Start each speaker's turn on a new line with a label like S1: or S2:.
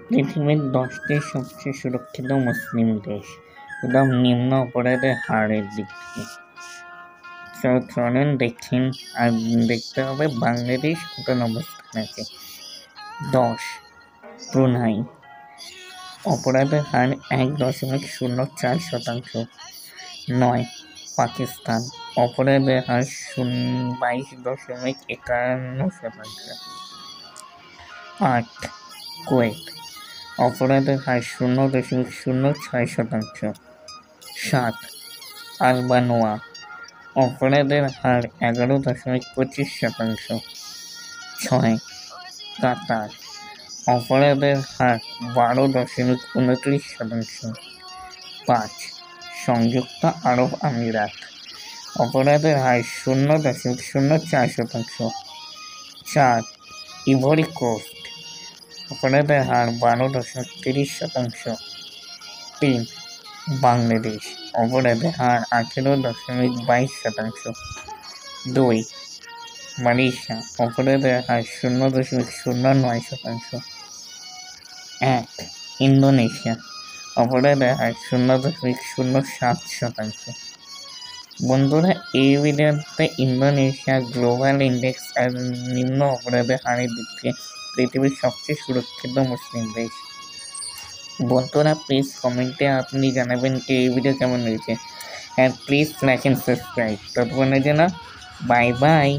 S1: পৃথিবীর 10টি সবচেয়ে সুরক্ষিত মুসলিম দেশ একদম নিম্ন অপরাধের হারের দিক থেকে। চলেন দেখেন, আর দেখতে হবে বাংলাদেশ কত অবস্থানে আছে। 10, ব্রুনাই, অপরাধের হার 1.04%। 9, পাকিস্তান, অপরাধের হার 22.51%। 8, কুয়েত, অপরাধের হার 0.06%। 7, আলবানোয়া, অপরাধের হার 11.25%। 6, কাতার, অপরাধের হার 12.29%। 5, সংযুক্ত আরব আমিরাত, অপরাধের হার 0.04%। 4, ইভরি কোস্ট, অপরাধের হার 12.30%। 3, বাংলাদেশ, অপরাধের হার 18.22%। 2, মালয়েশিয়া, অপরাধের হার 0.09%। 1, ইন্দোনেশিয়া, অপরাধের হার 0.07%। বন্ধুরা, এই ভিডিওতে ইন্দোনেশিয়া গ্লোবাল ইন্ডেক্স আর নিম্ন অপরাধের হারের দিক থেকে পৃথিবীর সবচেয়ে সুরক্ষিত মুসলিম দেশ। বন্ধুরা, প্লিজ কমেন্টে আপনি জানাবেন কি এই ভিডিও কেমন হয়েছে, আর প্লিজ লাইক এন্ড সাবস্ক্রাইব। ততক্ষণের জন্য বাই বাই।